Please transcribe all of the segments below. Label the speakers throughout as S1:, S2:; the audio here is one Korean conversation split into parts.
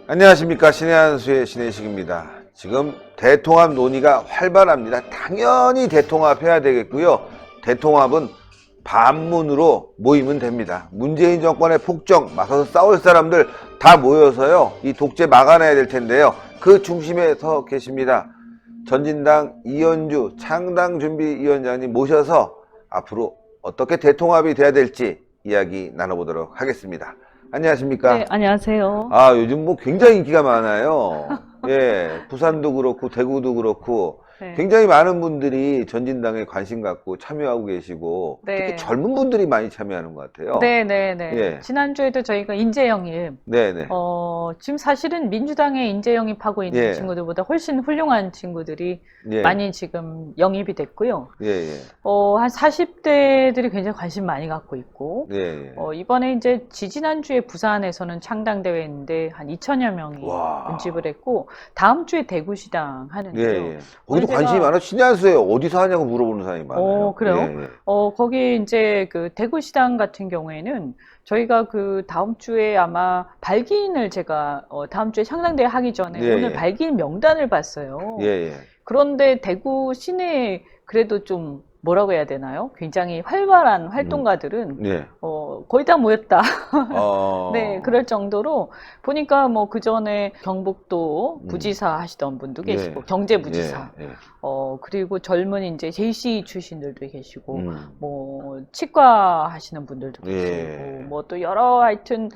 S1: 안녕하십니까. 신의 한수의 신의식입니다. 지금 대통합 논의가 활발합니다. 당연히 대통합해야 되겠고요. 대통합은 반문으로 모이면 됩니다. 문재인 정권의 폭정 맞서서 싸울 사람들 다 모여서요, 이 독재 막아내야 될 텐데요. 그 중심에 서 계십니다. 전진당 이현주 창당준비위원장님 모셔서 앞으로 어떻게 대통합이 돼야 될지 이야기 나눠보도록 하겠습니다. 안녕하십니까?
S2: 네, 안녕하세요.
S1: 요즘 뭐 굉장히 인기가 많아요. 예, 부산도 그렇고, 대구도 그렇고,
S2: 네.
S1: 굉장히 많은 분들이 전진당에 관심 갖고 참여하고 계시고,
S2: 네.
S1: 특히 젊은 분들이 많이 참여하는 것 같아요.
S2: 네네네.
S1: 예.
S2: 지난주에도 저희가 인재 영입,
S1: 네네.
S2: 지금 사실은 민주당에 인재 영입하고 있는
S1: 예.
S2: 친구들보다 훨씬 훌륭한 친구들이
S1: 예.
S2: 많이 지금 영입이 됐고요.
S1: 예, 예.
S2: 한 40대들이 굉장히 관심 많이 갖고 있고,
S1: 예, 예.
S2: 이번에 이제 지지난주에 부산에서는 창당대회 했는데 한 2천여 명이
S1: 와.
S2: 운집을 했고, 다음 주에 대구시당
S1: 예,
S2: 하는데요.
S1: 예. 거기도
S2: 제가-
S1: 관심이 많아. 신의한수에 어디서 하냐고 물어보는 사람이 많아요.
S2: 그래요?
S1: 예, 예.
S2: 거기 이제 그 대구시당 같은 경우에는 저희가 그 다음 주에 아마 발기인을 제가 다음 주에 창당대회 하기 전에
S1: 예,
S2: 오늘
S1: 예.
S2: 발기인 명단을 봤어요.
S1: 예, 예.
S2: 그런데 대구 시내에 그래도 좀 뭐라고 해야 되나요? 굉장히 활발한 활동가들은
S1: 예.
S2: 거의 다 모였다.
S1: 어.
S2: 네, 그럴 정도로 보니까 뭐 그 전에 경북도 부지사 하시던 분도 계시고
S1: 예.
S2: 경제부지사,
S1: 예, 예.
S2: 그리고 젊은 이제 JC 출신들도 계시고,
S1: 음.
S2: 뭐 치과 하시는 분들도
S1: 예.
S2: 계시고, 뭐 또 여러 하여튼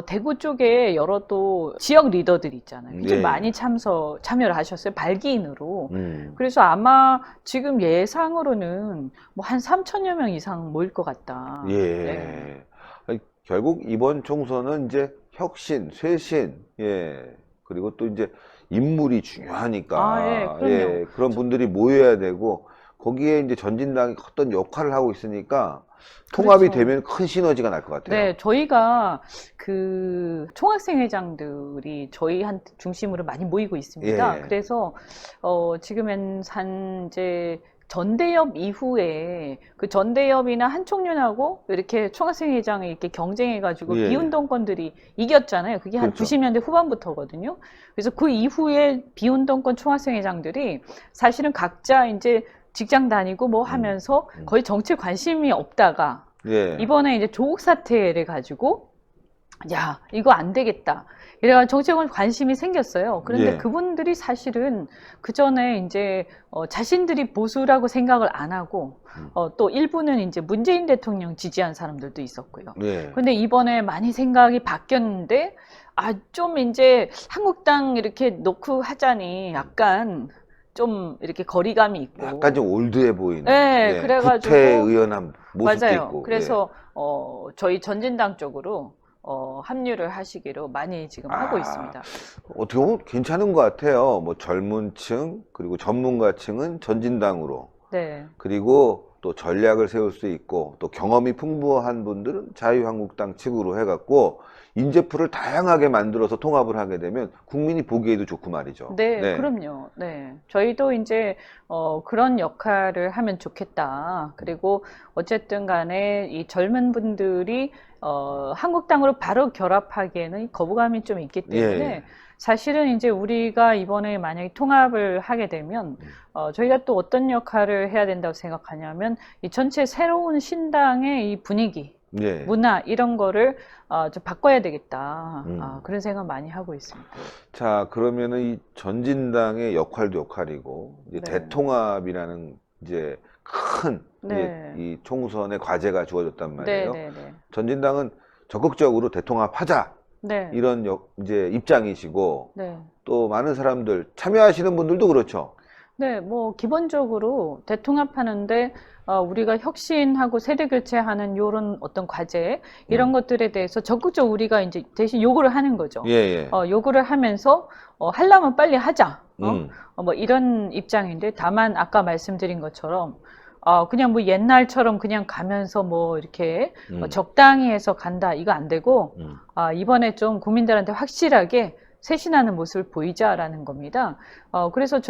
S2: 대구 쪽에 여러 또 지역 리더들이 있잖아요. 굉장히
S1: 예.
S2: 많이 참여를 하셨어요. 발기인으로.
S1: 음.
S2: 그래서 아마 지금 예상으로는 뭐 한 3천여 명 이상 모일 것 같다.
S1: 예.
S2: 네.
S1: 아니, 결국 이번 총선은 이제 혁신, 쇄신, 예. 그리고 또 이제 인물이 중요하니까,
S2: 그럼요.
S1: 그런 분들이 모여야 되고, 거기에 이제 전진당이 어떤 역할을 하고 있으니까, 통합이
S2: 그렇죠.
S1: 되면 큰 시너지가 날 것 같아요.
S2: 네, 저희가 그 총학생 회장들이 저희한테 중심으로 많이 모이고 있습니다.
S1: 예.
S2: 그래서 지금은 이제 전대협 이후에 그 전대협이나 한총련하고 이렇게 총학생 회장을 이렇게 경쟁해가지고
S1: 예.
S2: 비운동권들이 이겼잖아요. 그게 한
S1: 그렇죠.
S2: 90년대 후반부터거든요. 그래서 그 이후에 비운동권 총학생 회장들이 사실은 각자 이제 직장 다니고 뭐 하면서 거의 정치에 관심이 없다가
S1: 예.
S2: 이번에 이제 조국 사태를 가지고 야, 이거 안 되겠다. 이래가 정치에 관심이 생겼어요. 그런데
S1: 예.
S2: 그분들이 사실은 그 전에 이제 자신들이 보수라고 생각을 안 하고 또 일부는 이제 문재인 대통령 지지한 사람들도 있었고요.
S1: 예.
S2: 근데 이번에 많이 생각이 바뀌었는데 좀 이제 한국당 이렇게 놓고 하자니 약간 좀 이렇게 거리감이 있고
S1: 약간 좀 올드해 보이는.
S2: 네,
S1: 예.
S2: 그래가지고
S1: 구태의연한 모습도
S2: 맞아요.
S1: 있고.
S2: 그래서 저희 전진당 쪽으로 합류를 하시기로 많이 지금 하고 있습니다.
S1: 어떻게 보면 괜찮은 것 같아요. 뭐 젊은 층, 그리고 전문가층은 전진당으로,
S2: 네.
S1: 그리고 또 전략을 세울 수 있고, 또 경험이 풍부한 분들은 자유한국당 측으로 해갖고, 인재풀을 다양하게 만들어서 통합을 하게 되면 국민이 보기에도 좋고 말이죠.
S2: 네, 그럼요. 네. 저희도 이제, 그런 역할을 하면 좋겠다. 그리고 어쨌든 간에 이 젊은 분들이, 한국당으로 바로 결합하기에는 거부감이 좀 있기 때문에
S1: 예.
S2: 사실은 이제 우리가 이번에 만약에 통합을 하게 되면, 저희가 또 어떤 역할을 해야 된다고 생각하냐면, 이 전체 새로운 신당의 이 분위기,
S1: 예.
S2: 문화, 이런 거를, 좀 바꿔야 되겠다.
S1: 음.
S2: 그런 생각 많이 하고 있습니다.
S1: 자, 그러면은 이 전진당의 역할도 역할이고, 이제
S2: 네.
S1: 대통합이라는 이제 큰
S2: 네.
S1: 이 총선의 과제가 주어졌단 말이에요.
S2: 네, 네, 네.
S1: 전진당은 적극적으로 대통합하자
S2: 네.
S1: 이런 이제 입장이시고,
S2: 네.
S1: 또 많은 사람들 참여하시는 분들도 그렇죠.
S2: 네, 뭐, 기본적으로 대통합하는데, 우리가 혁신하고 세대 교체하는 요런 어떤 과제, 이런 것들에 대해서 적극적으로 우리가 이제 대신 요구를 하는 거죠.
S1: 예, 예.
S2: 요구를 하면서, 하려면 빨리 하자. 뭐 이런 입장인데, 다만 아까 말씀드린 것처럼, 그냥 뭐 옛날처럼 그냥 가면서 뭐 이렇게 적당히 해서 간다. 이거 안 되고, 이번에 좀 국민들한테 확실하게 쇄신하는 모습을 보이자라는 겁니다. 그래서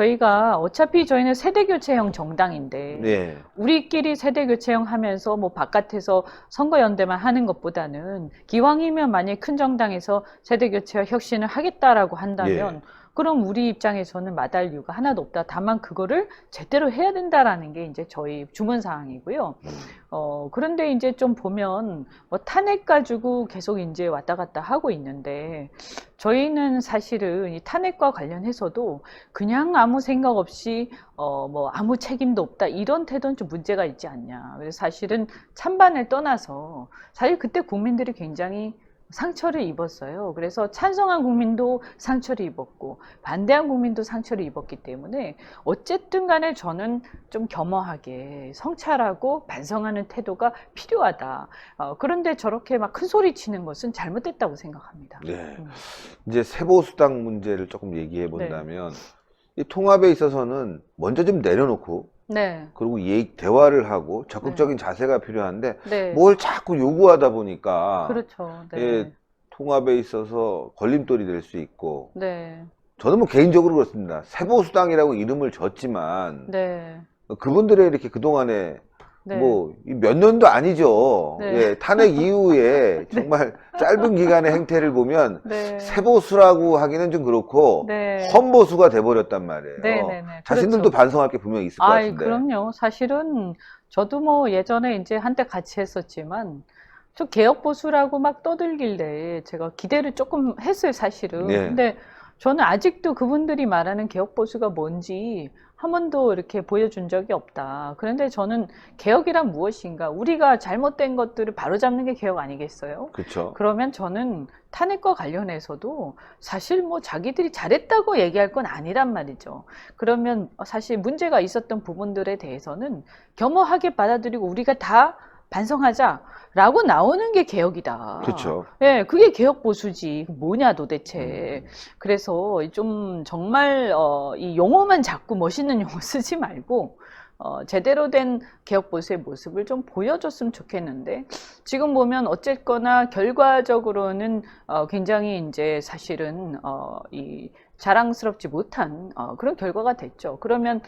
S2: 어차피 저희는 세대교체형 정당인데,
S1: 예.
S2: 우리끼리 세대교체형 하면서 뭐 바깥에서 선거연대만 하는 것보다는 기왕이면 만약에 큰 정당에서 세대교체와 혁신을 하겠다라고 한다면
S1: 예.
S2: 그럼 우리 입장에서는 마다할 이유가 하나도 없다. 다만 그거를 제대로 해야 된다라는 게 이제 저희 주문 사항이고요. 그런데 이제 좀 보면 뭐 탄핵 가지고 계속 이제 왔다 갔다 하고 있는데 저희는 사실은 이 탄핵과 관련해서도 그냥 아무 생각 없이 뭐 아무 책임도 없다 이런 태도는 좀 문제가 있지 않냐. 그래서 사실은 찬반을 떠나서 사실 그때 국민들이 굉장히 상처를 입었어요. 그래서 찬성한 국민도 상처를 입었고 반대한 국민도 상처를 입었기 때문에 어쨌든 간에 저는 좀 겸허하게 성찰하고 반성하는 태도가 필요하다. 그런데 저렇게 막 큰 소리 치는 것은 잘못됐다고 생각합니다.
S1: 네. 이제 세보수당 문제를 조금 얘기해
S2: 네.
S1: 본다면 이 통합에 있어서는 먼저 좀 내려놓고
S2: 네.
S1: 그리고 대화를 하고 적극적인 자세가 필요한데
S2: 네.
S1: 뭘 자꾸 요구하다 보니까
S2: 그렇죠. 네.
S1: 예, 통합에 있어서 걸림돌이 될 수 있고
S2: 네.
S1: 저는 뭐 개인적으로 그렇습니다. 세보수당이라고 이름을 줬지만
S2: 네.
S1: 그분들의 이렇게 그동안에
S2: 네.
S1: 뭐 몇 년도 아니죠.
S2: 네.
S1: 예, 탄핵 이후에 정말 짧은 기간의 행태를 보면
S2: 네.
S1: 세보수라고 하기는 좀 그렇고
S2: 네.
S1: 험보수가 돼버렸단 말이에요.
S2: 네, 네, 네.
S1: 자신들도
S2: 그렇죠.
S1: 반성할 게 분명히 있을 것
S2: 아이,
S1: 같은데.
S2: 그럼요. 사실은 저도 뭐 예전에 이제 한때 같이 했었지만 좀 개혁 보수라고 막 떠들길래 제가 기대를 조금 했어요, 사실은.
S1: 네.
S2: 근데 저는 아직도 그분들이 말하는 개혁 보수가 뭔지 한 번도 이렇게 보여준 적이 없다. 그런데 저는 개혁이란 무엇인가? 우리가 잘못된 것들을 바로잡는 게 개혁 아니겠어요?
S1: 그렇죠.
S2: 그러면 저는 탄핵과 관련해서도 사실 뭐 자기들이 잘했다고 얘기할 건 아니란 말이죠. 그러면 사실 문제가 있었던 부분들에 대해서는 겸허하게 받아들이고 우리가 다 반성하자라고 나오는 게 개혁이다.
S1: 그렇죠.
S2: 예, 그게 개혁 보수지. 뭐냐 도대체. 그래서 좀 정말 이 용어만 자꾸 멋있는 용어 쓰지 말고 제대로 된 개혁 보수의 모습을 좀 보여줬으면 좋겠는데 지금 보면 어쨌거나 결과적으로는 굉장히 이제 사실은 이 자랑스럽지 못한 그런 결과가 됐죠. 그러면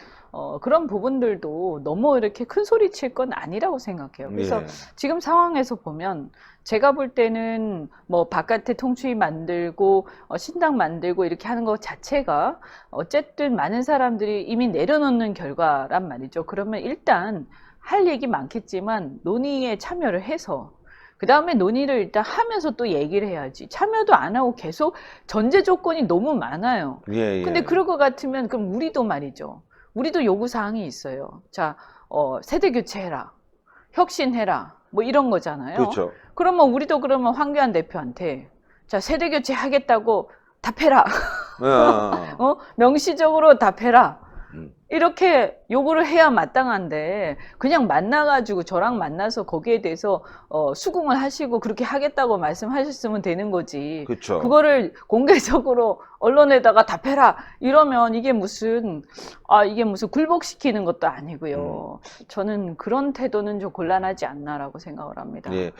S2: 그런 부분들도 너무 이렇게 큰 소리 칠 건 아니라고 생각해요. 그래서
S1: 예.
S2: 지금 상황에서 보면 제가 볼 때는 뭐 바깥에 통추위 만들고 신당 만들고 이렇게 하는 것 자체가 어쨌든 많은 사람들이 이미 내려놓는 결과란 말이죠. 그러면 일단 할 얘기 많겠지만 논의에 참여를 해서 그 다음에 논의를 일단 하면서 또 얘기를 해야지. 참여도 안 하고 계속 전제 조건이 너무 많아요.
S1: 예, 예.
S2: 근데 그럴 것 같으면 그럼 우리도 말이죠. 우리도 요구사항이 있어요. 자, 세대 교체해라. 혁신해라. 뭐 이런 거잖아요.
S1: 그렇죠.
S2: 그러면 우리도 그러면 황교안 대표한테 자, 세대 교체 하겠다고 답해라. 명시적으로 답해라. 이렇게 요구를 해야 마땅한데 그냥 만나가지고 저랑 만나서 거기에 대해서 수긍을 하시고 그렇게 하겠다고 말씀하셨으면 되는 거지.
S1: 그렇죠.
S2: 그거를 공개적으로 언론에다가 답해라 이러면 이게 무슨 굴복시키는 것도 아니고요. 저는 그런 태도는 좀 곤란하지 않나라고 생각을 합니다.
S1: 예.
S2: 네.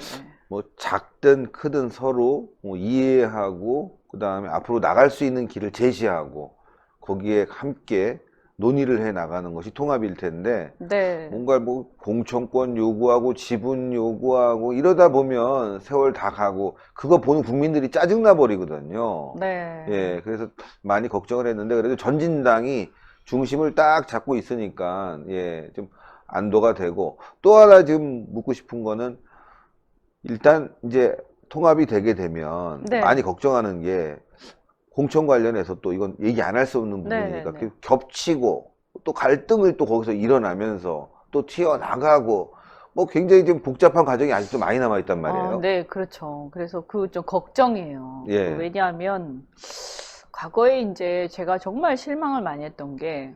S1: 뭐 작든 크든 서로 뭐 이해하고 그다음에 앞으로 나갈 수 있는 길을 제시하고 거기에 함께 논의를 해 나가는 것이 통합일 텐데
S2: 네.
S1: 뭔가 뭐 공천권 요구하고 지분 요구하고 이러다 보면 세월 다 가고 그거 보는 국민들이 짜증나 버리거든요.
S2: 네.
S1: 예, 그래서 많이 걱정을 했는데 그래도 전진당이 중심을 딱 잡고 있으니까 예, 좀 안도가 되고 또 하나 지금 묻고 싶은 거는 일단 이제 통합이 되게 되면
S2: 네.
S1: 많이 걱정하는 게 공천 관련해서 또 이건 얘기 안 할 수 없는 부분이니까
S2: 네, 네.
S1: 겹치고 또 갈등을 또 거기서 일어나면서 또 튀어나가고 뭐 굉장히 좀 복잡한 과정이 아직도 많이 남아 있단 말이에요.
S2: 네, 그렇죠. 그래서 그 좀 걱정이에요.
S1: 예.
S2: 왜냐하면 과거에 이제 제가 정말 실망을 많이 했던 게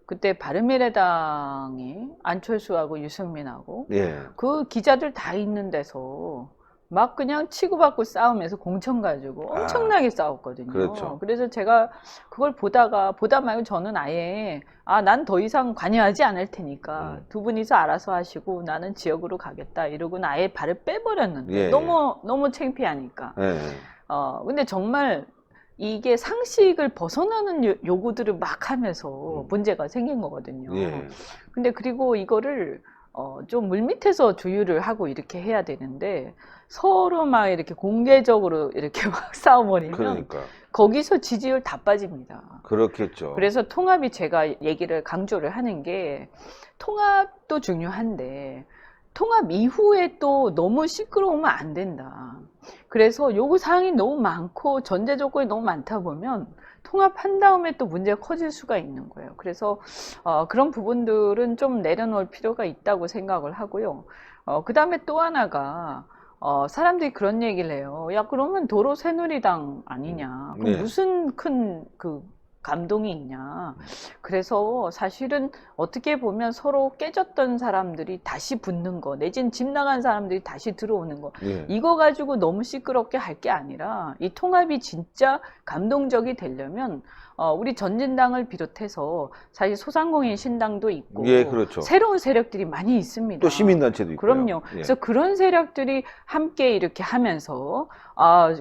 S2: 그때 바른미래당이 안철수하고 유승민하고
S1: 예.
S2: 그 기자들 다 있는 데서 막 그냥 치고받고 싸우면서 공천 가지고 엄청나게 싸웠거든요.
S1: 그렇죠.
S2: 그래서 제가 그걸 보다 말고 저는 아예 난 더 이상 관여하지 않을 테니까 두 분이서 알아서 하시고 나는 지역으로 가겠다 이러고는 아예 발을 빼버렸는데
S1: 예.
S2: 너무 창피하니까.
S1: 예.
S2: 근데 정말 이게 상식을 벗어나는 요구들을 막 하면서 문제가 생긴 거거든요.
S1: 예.
S2: 근데 그리고 이거를 좀 물밑에서 조율을 하고 이렇게 해야 되는데 서로 막 이렇게 공개적으로 이렇게 막 싸워버리면
S1: 그러니까.
S2: 거기서 지지율 다 빠집니다.
S1: 그렇겠죠.
S2: 그래서 통합이 제가 얘기를 강조를 하는 게 통합도 중요한데 통합 이후에 또 너무 시끄러우면 안 된다. 그래서 요구사항이 너무 많고 전제 조건이 너무 많다 보면 통합한 다음에 또 문제가 커질 수가 있는 거예요. 그래서 그런 부분들은 좀 내려놓을 필요가 있다고 생각을 하고요. 그 다음에 또 하나가 사람들이 그런 얘기를 해요. 야, 그러면 도로 새누리당 아니냐? 그럼
S1: 네.
S2: 무슨 큰 감동이 있냐? 그래서 사실은 어떻게 보면 서로 깨졌던 사람들이 다시 붙는 거, 내지는 집 나간 사람들이 다시 들어오는 거,
S1: 예.
S2: 이거 가지고 너무 시끄럽게 할 게 아니라 이 통합이 진짜 감동적이 되려면 우리 전진당을 비롯해서 사실 소상공인 신당도 있고
S1: 예, 그렇죠.
S2: 새로운 세력들이 많이 있습니다.
S1: 또 시민단체도 있고요.
S2: 그럼요.
S1: 예.
S2: 그래서 그런 세력들이 함께 이렇게 하면서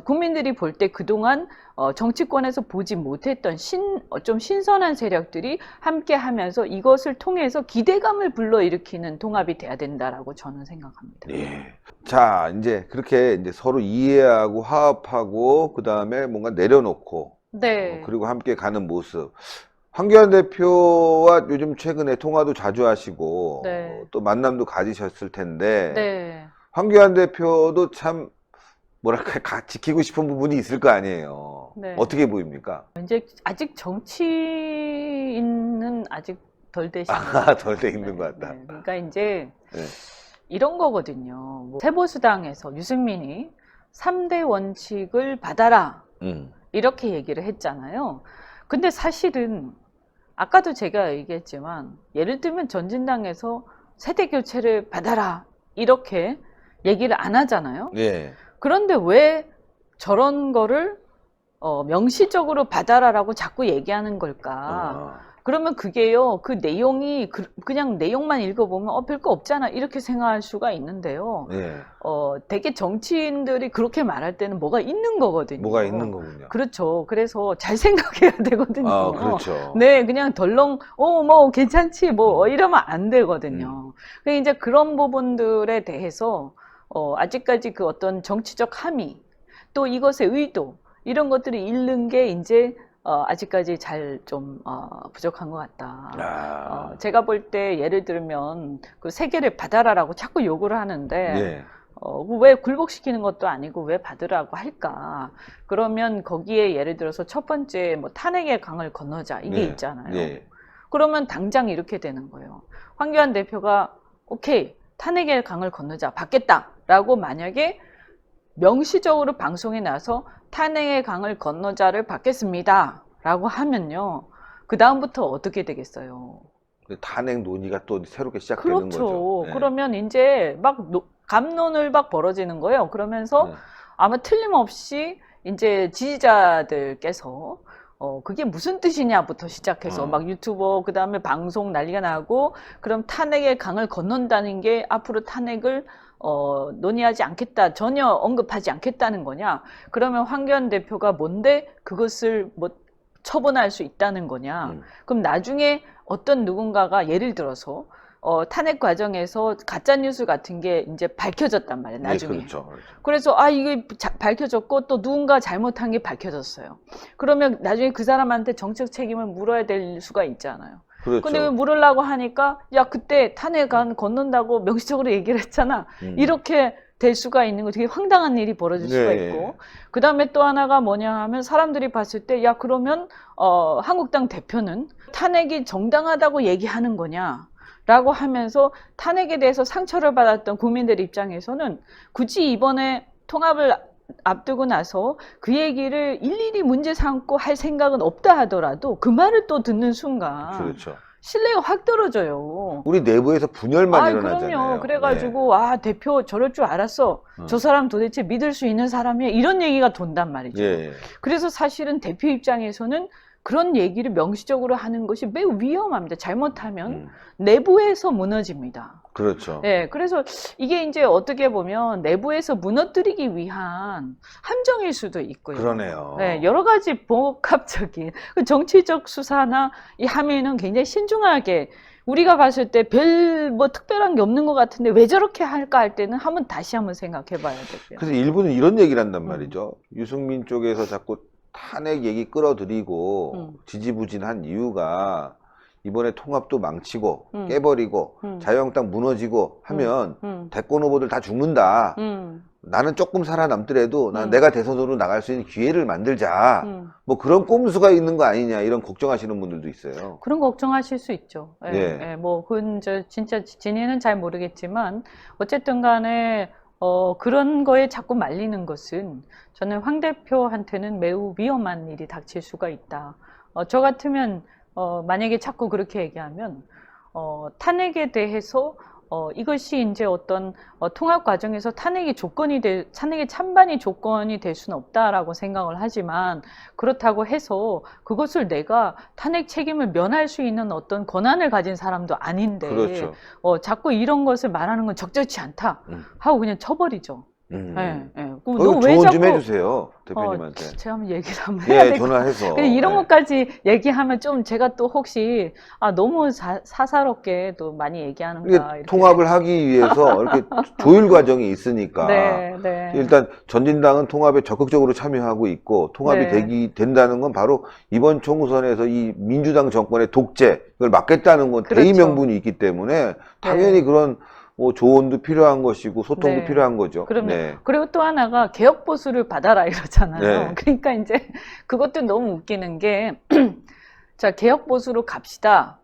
S2: 국민들이 볼 때 그동안 정치권에서 보지 못했던 좀 신선한 세력들이 함께 하면서 이것을 통해서 기대감을 불러일으키는 통합이 돼야 된다라고 저는 생각합니다.
S1: 예. 자, 이제 그렇게 이제 서로 이해하고 화합하고 그 다음에 뭔가 내려놓고
S2: 네.
S1: 그리고 함께 가는 모습. 황교안 대표와 요즘 최근에 통화도 자주 하시고
S2: 네.
S1: 또 만남도 가지셨을 텐데
S2: 네.
S1: 황교안 대표도 참 뭐랄까 지키고 싶은 부분이 있을 거 아니에요.
S2: 네.
S1: 어떻게 보입니까?
S2: 이제 아직 정치인은 아직 덜 되신
S1: 덜 돼 있는 것 같다.
S2: 네. 그러니까 이제
S1: 네.
S2: 이런 거거든요. 세보수당에서 유승민이 3대 원칙을 받아라 이렇게 얘기를 했잖아요. 근데 사실은 아까도 제가 얘기했지만 예를 들면 전진당에서 세대 교체를 받아라 이렇게 얘기를 안 하잖아요.
S1: 예.
S2: 그런데 왜 저런 거를 명시적으로 받아라라고 자꾸 얘기하는 걸까? 그러면 그게요, 그 내용이 그냥 내용만 읽어보면 별거 없잖아 이렇게 생각할 수가 있는데요.
S1: 예.
S2: 되게 정치인들이 그렇게 말할 때는 뭐가 있는 거거든요.
S1: 뭐가 있는 거군요.
S2: 그렇죠. 그래서 잘 생각해야 되거든요.
S1: 그렇죠.
S2: 네, 그냥 덜렁 뭐 괜찮지 뭐 이러면 안 되거든요. 근데 이제 그런 부분들에 대해서 아직까지 그 어떤 정치적 함의 또 이것의 의도 이런 것들이 잃는 게 이제 아직까지 잘 좀 부족한 것 같다. 제가 볼 때 예를 들면 그 세계를 받아라라고 자꾸 요구를 하는데
S1: 예.
S2: 왜 굴복시키는 것도 아니고 왜 받으라고 할까? 그러면 거기에 예를 들어서 첫 번째 뭐 탄핵의 강을 건너자 이게
S1: 예.
S2: 있잖아요.
S1: 예.
S2: 그러면 당장 이렇게 되는 거예요. 황교안 대표가 오케이 탄핵의 강을 건너자 받겠다라고 만약에 명시적으로 방송에 나서 탄핵의 강을 건너자를 받겠습니다 라고 하면요 그 다음부터 어떻게 되겠어요?
S1: 탄핵 논의가 또 새롭게 시작되는
S2: 그렇죠.
S1: 거죠. 네.
S2: 그러면 이제 막 갑론을 막 벌어지는 거예요. 그러면서 아마 틀림없이 이제 지지자들께서 그게 무슨 뜻이냐부터 시작해서 막 유튜버 그 다음에 방송 난리가 나고 그럼 탄핵의 강을 건넌다는 게 앞으로 탄핵을 논의하지 않겠다, 전혀 언급하지 않겠다는 거냐? 그러면 황교안 대표가 뭔데 그것을 뭐 처분할 수 있다는 거냐? 그럼 나중에 어떤 누군가가 예를 들어서 탄핵 과정에서 가짜 뉴스 같은 게 이제 밝혀졌단 말이에요. 나중에.
S1: 네, 그렇죠.
S2: 그래서 이게 밝혀졌고 또 누군가 잘못한 게 밝혀졌어요. 그러면 나중에 그 사람한테 정책 책임을 물어야 될 수가 있잖아요.
S1: 그렇죠.
S2: 근데 왜 물으려고 하니까 야 그때 탄핵안 건넌다고 명시적으로 얘기를 했잖아. 이렇게 될 수가 있는 거 되게 황당한 일이 벌어질 수가 있고 그 다음에 또 하나가 뭐냐 하면 사람들이 봤을 때 야 그러면 한국당 대표는 탄핵이 정당하다고 얘기하는 거냐 라고 하면서 탄핵에 대해서 상처를 받았던 국민들 입장에서는 굳이 이번에 통합을 앞두고 나서 그 얘기를 일일이 문제 삼고 할 생각은 없다 하더라도 그 말을 또 듣는 순간
S1: 그렇죠.
S2: 신뢰가 확 떨어져요.
S1: 우리 내부에서 분열만 일어나잖아요.
S2: 그럼요. 그래가지고 대표 저럴 줄 알았어. 저 사람 도대체 믿을 수 있는 사람이야. 이런 얘기가 돈단 말이죠.
S1: 예.
S2: 그래서 사실은 대표 입장에서는 그런 얘기를 명시적으로 하는 것이 매우 위험합니다. 잘못하면 내부에서 무너집니다.
S1: 그렇죠.
S2: 네, 그래서 이게 이제 어떻게 보면 내부에서 무너뜨리기 위한 함정일 수도 있고요.
S1: 그러네요.
S2: 네, 여러 가지 복합적인 그 정치적 수사나 이 함의는 굉장히 신중하게 우리가 봤을 때 별 뭐 특별한 게 없는 것 같은데 왜 저렇게 할까 할 때는 다시 한번 생각해 봐야 되고요.
S1: 그래서 일부는 이런 얘기를 한단 말이죠. 유승민 쪽에서 자꾸 탄핵 얘기 끌어들이고 지지부진한 이유가 이번에 통합도 망치고 깨버리고 자유한국당 무너지고 하면 대권 후보들 다 죽는다. 나는 조금 살아남더라도 내가 대선으로 나갈 수 있는 기회를 만들자. 뭐 그런 꼼수가 있는 거 아니냐 이런 걱정하시는 분들도 있어요.
S2: 그런 걱정하실 수 있죠. 예,
S1: 예.
S2: 예, 뭐 그건 진짜 진위는 잘 모르겠지만 어쨌든 간에 그런 거에 자꾸 말리는 것은 저는 황 대표한테는 매우 위험한 일이 닥칠 수가 있다. 저 같으면 만약에 자꾸 그렇게 얘기하면 탄핵에 대해서 이것이 이제 어떤 통합 과정에서 탄핵의 찬반이 조건이 될 수는 없다라고 생각을 하지만 그렇다고 해서 그것을 내가 탄핵 책임을 면할 수 있는 어떤 권한을 가진 사람도 아닌데
S1: 그렇죠.
S2: 자꾸 이런 것을 말하는 건 적절치 않다 하고 그냥 쳐버리죠. 예, 예.
S1: 조언 좀 해주세요, 대표님한테.
S2: 제가 한번 얘기를 한번 해야 될것 같아요.
S1: 전화해서.
S2: 이런 것까지 얘기하면 좀 제가 또 혹시 너무 사사롭게 또 많이 얘기하는가 이렇게.
S1: 통합을 하기 위해서 이렇게 조율 과정이 있으니까
S2: 네, 네.
S1: 일단 전진당은 통합에 적극적으로 참여하고 있고 통합이
S2: 네.
S1: 된다는 건 바로 이번 총선에서 이 민주당 정권의 독재 이걸 막겠다는 건
S2: 그렇죠.
S1: 대의명분이 있기 때문에 당연히 그런 뭐 조언도 필요한 것이고 소통도
S2: 네.
S1: 필요한 거죠.
S2: 그러면
S1: 네.
S2: 그리고 또 하나가 개혁 보수를 받아라 이러잖아요.
S1: 네.
S2: 그러니까 이제 그것도 너무 웃기는 게 자, 개혁 보수로 갑시다.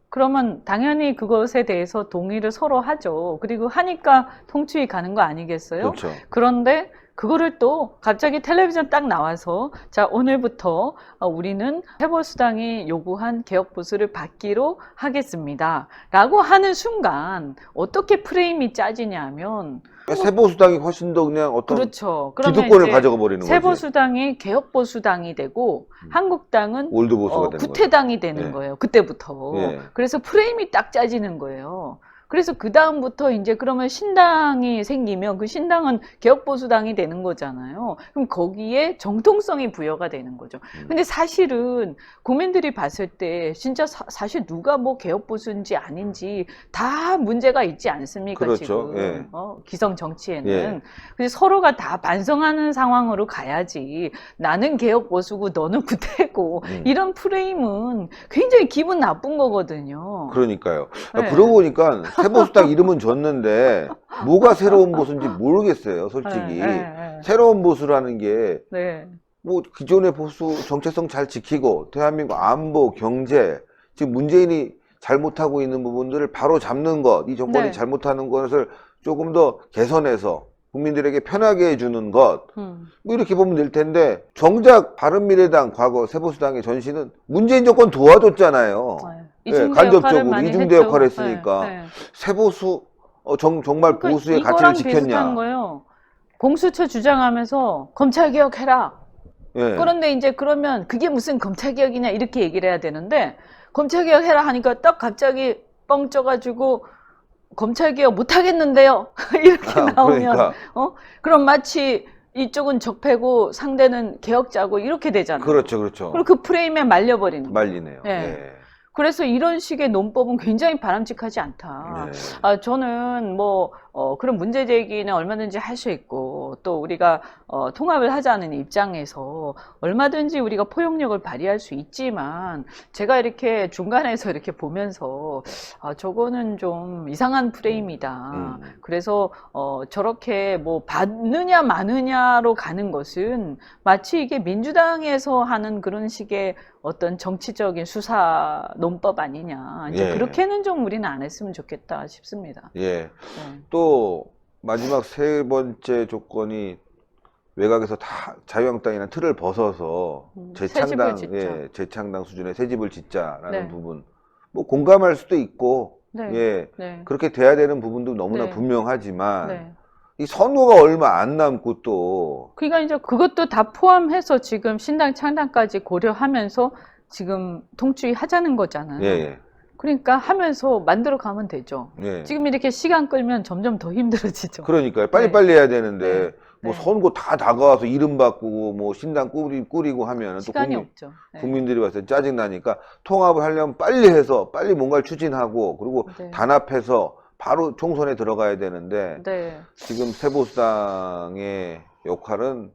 S2: 그러면 당연히 그것에 대해서 동의를 서로 하죠. 그리고 하니까 통추위 가는 거 아니겠어요?
S1: 그렇죠.
S2: 그런데 그거를 또 갑자기 텔레비전 딱 나와서 자, 오늘부터 우리는 세보수당이 요구한 개혁 보수를 받기로 하겠습니다. 라고 하는 순간 어떻게 프레임이 짜지냐면
S1: 세보수당이 훨씬 더 그냥 어떤
S2: 그렇죠. 그러면
S1: 기득권을
S2: 이제
S1: 가져가 버리는 거지.
S2: 세보수당이 개혁보수당이 되고 한국당은
S1: 올드보수가 되는
S2: 구태당이 되는
S1: 네.
S2: 거예요. 그때부터.
S1: 예.
S2: 그래서 프레임이 딱 짜지는 거예요. 그래서 그 다음부터 이제 그러면 신당이 생기면 그 신당은 개혁보수당이 되는 거잖아요. 그럼 거기에 정통성이 부여가 되는 거죠. 근데 사실은 국민들이 봤을 때 진짜 사실 누가 뭐 개혁보수인지 아닌지 다 문제가 있지 않습니까?
S1: 그렇죠.
S2: 지금
S1: 예.
S2: 기성 정치에는.
S1: 예.
S2: 그래서 서로가 다 반성하는 상황으로 가야지 나는 개혁보수고 너는 구태고 이런 프레임은 굉장히 기분 나쁜 거거든요.
S1: 그러니까요.
S2: 네.
S1: 그러고 보니까 세보수당 이름은 줬는데 뭐가 새로운 보수인지 모르겠어요, 솔직히.
S2: 네.
S1: 새로운 보수라는 게
S2: 네.
S1: 뭐 기존의 보수 정체성 잘 지키고 대한민국 안보, 경제 지금 문재인이 잘못하고 있는 부분들을 바로 잡는 것, 이 정권이
S2: 네.
S1: 잘못하는 것을 조금 더 개선해서 국민들에게 편하게 해주는 것, 뭐 이렇게 보면 될 텐데 정작 바른미래당 과거 세보수당의 전신은 문재인 정권 도와줬잖아요. 예, 간접적으로 이중대 역할을 했으니까 세보수 정말
S2: 그러니까
S1: 보수의 가치를
S2: 이거랑
S1: 지켰냐?
S2: 비슷한 거예요. 공수처 주장하면서 검찰개혁해라.
S1: 예.
S2: 그런데 이제 그러면 그게 무슨 검찰개혁이냐 이렇게 얘기를 해야 되는데 검찰개혁해라 하니까 딱 갑자기 뻥 쪄가지고 검찰개혁 못하겠는데요. 이렇게 나오면
S1: 그러니까.
S2: 그럼 마치 이쪽은 적폐고 상대는 개혁자고 이렇게 되잖아요.
S1: 그렇죠, 그렇죠.
S2: 그리고 그 프레임에 말려버리는 거예요.
S1: 말리네요.
S2: 예.
S1: 예.
S2: 그래서 이런 식의 논법은 굉장히 바람직하지 않다.
S1: 네.
S2: 저는 뭐 그런 문제 제기는 얼마든지 할 수 있고 또 우리가 통합을 하자는 입장에서 얼마든지 우리가 포용력을 발휘할 수 있지만 제가 이렇게 중간에서 이렇게 보면서 저거는 좀 이상한 프레임이다. 그래서 저렇게 뭐 받느냐 마느냐로 가는 것은 마치 이게 민주당에서 하는 그런 식의 어떤 정치적인 수사 논법 아니냐. 이제
S1: 예.
S2: 그렇게는 좀 우리는 안 했으면 좋겠다 싶습니다.
S1: 예.
S2: 네.
S1: 또 마지막 세 번째 조건이 외곽에서 다 자유한국당이라는 틀을 벗어서 재창당,
S2: 새 집을 짓자.
S1: 예, 재창당 수준의 새 집을 짓자라는
S2: 네.
S1: 부분. 뭐 공감할 수도 있고,
S2: 네.
S1: 예,
S2: 네.
S1: 그렇게 돼야 되는 부분도 너무나
S2: 네.
S1: 분명하지만
S2: 네.
S1: 이 선거가 얼마 안 남고 또
S2: 그러니까 이제 그것도 다 포함해서 지금 신당 창당까지 고려하면서 지금 통추위 하자는 거잖아요.
S1: 예, 예.
S2: 그러니까 하면서 만들어 가면 되죠.
S1: 예.
S2: 지금 이렇게 시간 끌면 점점 더 힘들어지죠.
S1: 그러니까요. 빨리빨리 해야 되는데,
S2: 네.
S1: 뭐
S2: 네.
S1: 선거 다 다가와서 이름 바꾸고, 뭐 신당 꾸리고 하면 또
S2: 시간이 없죠. 네.
S1: 국민들이 봤을 때 짜증나니까 통합을 하려면 빨리 해서 빨리 뭔가를 추진하고, 그리고
S2: 네.
S1: 단합해서 바로 총선에 들어가야 되는데,
S2: 네.
S1: 지금 새보수당의 역할은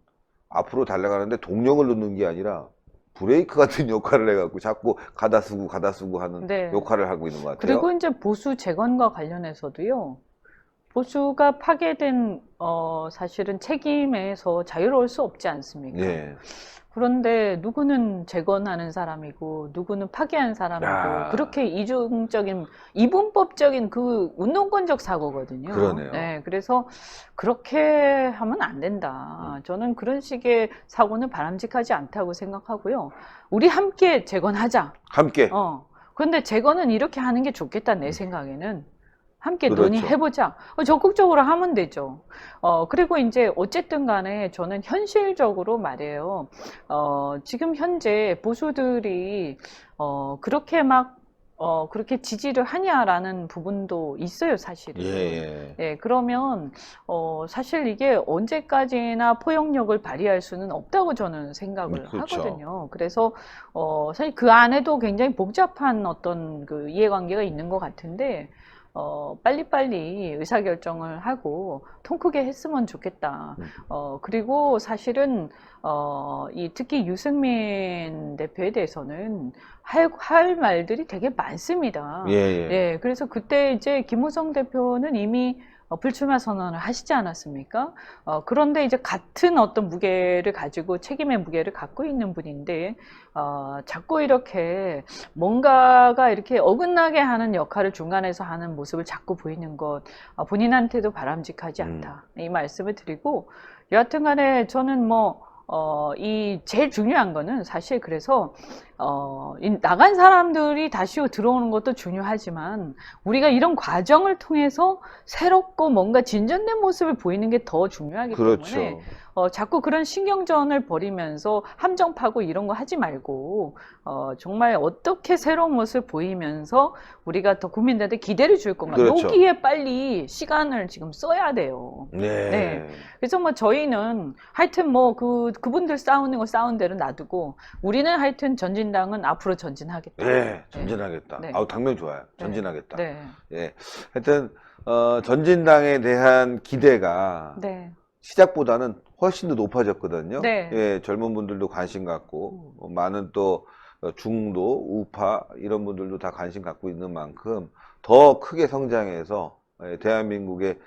S1: 앞으로 달려가는데 동력을 넣는 게 아니라 브레이크 같은 역할을 해갖고 자꾸 가다 쓰고 하는
S2: 네.
S1: 역할을 하고 있는 것 같아요.
S2: 그리고 이제 보수 재건과 관련해서도요. 보수가 파괴된 사실은 책임에서 자유로울 수 없지 않습니까?
S1: 예.
S2: 그런데 누구는 재건하는 사람이고 누구는 파괴한 사람이고
S1: 야.
S2: 그렇게 이분법적인 그 운동권적 사고거든요.
S1: 그러네요.
S2: 네, 그래서 그렇게 하면 안 된다. 저는 그런 식의 사고는 바람직하지 않다고 생각하고요. 우리 함께 재건하자.
S1: 함께.
S2: 그런데 재건은 이렇게 하는 게 좋겠다, 내 생각에는. 함께
S1: 그렇죠.
S2: 논의해보자. 적극적으로 하면 되죠. 그리고 이제 어쨌든 간에 저는 현실적으로 말이에요. 지금 현재 보수들이, 그렇게 그렇게 지지를 하냐라는 부분도 있어요, 사실은.
S1: 예.
S2: 예, 그러면, 사실 이게 언제까지나 포용력을 발휘할 수는 없다고 저는 생각을
S1: 그렇죠.
S2: 하거든요. 그래서, 사실 그 안에도 굉장히 복잡한 어떤 그 이해관계가 있는 것 같은데, 빨리빨리 의사결정을 하고 통 크게 했으면 좋겠다. 그리고 사실은, 특히 유승민 대표에 대해서는 할 말들이 되게 많습니다. 예, 그래서 그때 이제 김무성 대표는 이미 불출마 선언을 하시지 않았습니까? 그런데 이제 같은 어떤 무게를 가지고 책임의 무게를 갖고 있는 분인데, 자꾸 이렇게 뭔가가 이렇게 어긋나게 하는 역할을 중간에서 하는 모습을 자꾸 보이는 것, 본인한테도 바람직하지 않다. 이 말씀을 드리고, 여하튼 간에 저는 제일 중요한 거는 사실 그래서, 나간 사람들이 다시 들어오는 것도 중요하지만, 우리가 이런 과정을 통해서 새롭고 뭔가 진전된 모습을 보이는 게 더 중요하기
S1: 그렇죠.
S2: 때문에, 자꾸 그런 신경전을 벌이면서 함정파고 이런 거 하지 말고, 정말 어떻게 새로운 모습을 보이면서 우리가 더 국민들한테 기대를 줄 건가.
S1: 그렇죠.
S2: 여기에 빨리 시간을 지금 써야 돼요.
S1: 네.
S2: 그래서 저희는 하여튼 그분들 싸우는 거 싸운 대로 놔두고, 우리는 하여튼 전진당은 앞으로 전진하겠다.
S1: 예, 전진하겠다.
S2: 네.
S1: 당면 좋아요. 전진하겠다.
S2: 네.
S1: 예. 하여튼, 전진당에 대한 기대가
S2: 네.
S1: 시작보다는 훨씬 더 높아졌거든요.
S2: 네.
S1: 예, 젊은 분들도 관심 갖고, 많은 또 중도, 우파, 이런 분들도 다 관심 갖고 있는 만큼 더 크게 성장해서 대한민국의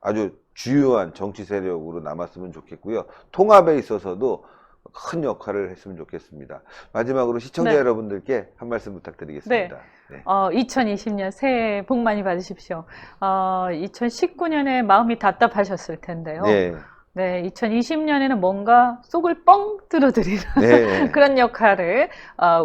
S1: 아주 주요한 정치 세력으로 남았으면 좋겠고요. 통합에 있어서도 큰 역할을 했으면 좋겠습니다. 마지막으로 시청자
S2: 네.
S1: 여러분들께 한 말씀 부탁드리겠습니다. 네.
S2: 2020년 새해 복 많이 받으십시오. 2019년에 마음이 답답하셨을 텐데요.
S1: 네.
S2: 네, 2020년에는 뭔가 속을 뻥 뚫어드리는
S1: 네.
S2: 그런 역할을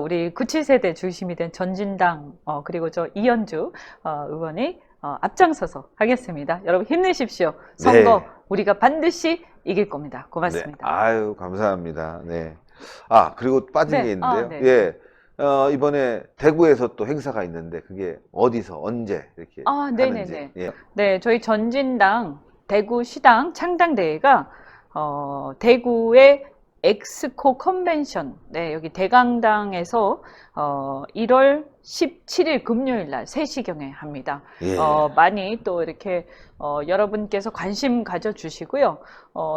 S2: 우리 97세대 중심이 된 전진당 그리고 저 이현주 의원이 앞장서서 하겠습니다. 여러분 힘내십시오. 선거
S1: 네.
S2: 우리가 반드시 이길 겁니다. 고맙습니다.
S1: 네. 아유, 감사합니다. 네. 그리고 빠진
S2: 네.
S1: 게 있는데요.
S2: 네.
S1: 예. 이번에 대구에서 또 행사가 있는데 그게 어디서 언제 이렇게
S2: 네네네.
S1: 하는지. 예.
S2: 네, 저희 전진당 대구시당 창당대회가 대구의 엑스코 컨벤션, 네, 여기 대강당에서 1월 17일 금요일 날 3시경에 합니다.
S1: 예.
S2: 많이 또 이렇게 여러분께서 관심 가져주시고요.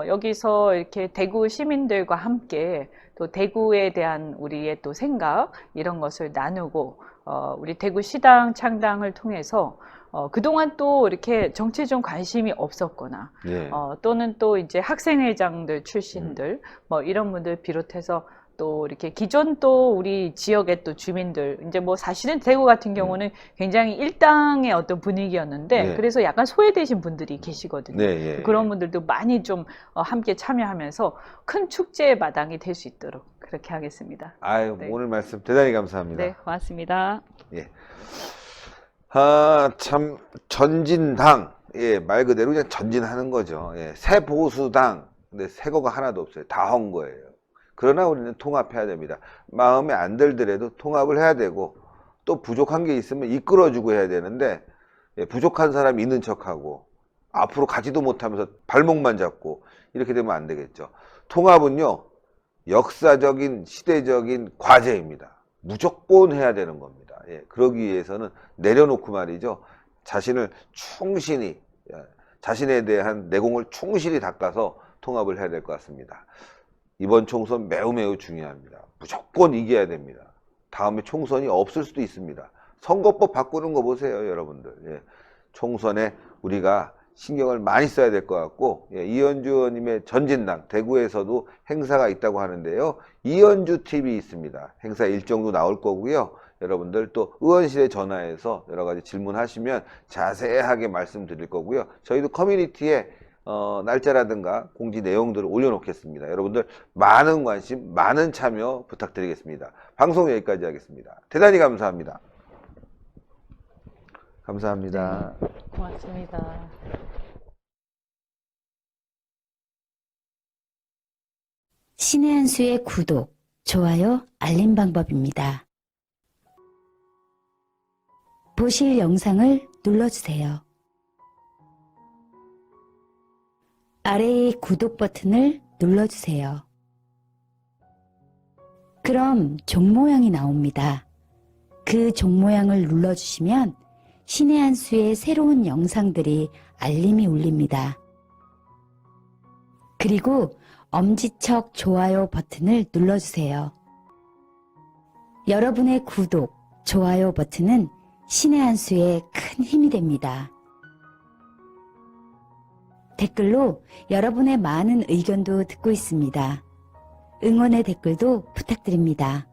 S2: 여기서 이렇게 대구 시민들과 함께 또 대구에 대한 우리의 또 생각 이런 것을 나누고 우리 대구시당 창당을 통해서 그동안 또 이렇게 정치에 좀 관심이 없었거나,
S1: 예.
S2: 또는 또 이제 학생회장들 출신들, 이런 분들 비롯해서 또 이렇게 기존 또 우리 지역의 또 주민들, 이제 사실은 대구 같은 경우는 굉장히 일당의 어떤 분위기였는데,
S1: 네.
S2: 그래서 약간 소외되신 분들이 계시거든요.
S1: 네, 예.
S2: 그런 분들도 많이 좀 함께 참여하면서 큰 축제의 마당이 될 수 있도록 그렇게 하겠습니다.
S1: 아유,
S2: 네.
S1: 오늘 말씀 대단히 감사합니다.
S2: 네, 고맙습니다.
S1: 예. 참, 전진당. 예, 말 그대로 그냥 전진하는 거죠. 예, 새 보수당. 근데 새 거가 하나도 없어요. 다 헌 거예요. 그러나 우리는 통합해야 됩니다. 마음에 안 들더라도 통합을 해야 되고, 또 부족한 게 있으면 이끌어주고 해야 되는데, 부족한 사람이 있는 척하고 앞으로 가지도 못하면서 발목만 잡고 이렇게 되면 안 되겠죠. 통합은요, 역사적인 시대적인 과제입니다. 무조건 해야 되는 겁니다. 그러기 위해서는 내려놓고 말이죠, 자신을 충실히, 자신에 대한 내공을 충실히 닦아서 통합을 해야 될 것 같습니다. 이번 총선 매우 중요합니다. 무조건 이겨야 됩니다. 다음에 총선이 없을 수도 있습니다. 선거법 바꾸는 거 보세요, 여러분들. 총선에 우리가 신경을 많이 써야 될 것 같고, 이현주 의원님의 전진당 대구에서도 행사가 있다고 하는데요, 이현주 TV 있습니다. 행사 일정도 나올 거고요. 여러분들 또 의원실에 전화해서 여러 가지 질문하시면 자세하게 말씀드릴 거고요. 저희도 커뮤니티에 날짜라든가 공지 내용들을 올려놓겠습니다. 여러분들 많은 관심, 많은 참여 부탁드리겠습니다. 방송 여기까지 하겠습니다. 대단히 감사합니다. 감사합니다.
S2: 네, 고맙습니다.
S3: 신의 한 수의 구독, 좋아요, 알림 방법입니다. 보실 영상을 눌러주세요. 아래의 구독 버튼을 눌러주세요. 그럼 종 모양이 나옵니다. 그 종 모양을 눌러주시면 신의 한 수의 새로운 영상들이 알림이 울립니다. 그리고 엄지척 좋아요 버튼을 눌러주세요. 여러분의 구독, 좋아요 버튼은 신의 한 수의 큰 힘이 됩니다. 댓글로 여러분의 많은 의견도 듣고 있습니다. 응원의 댓글도 부탁드립니다.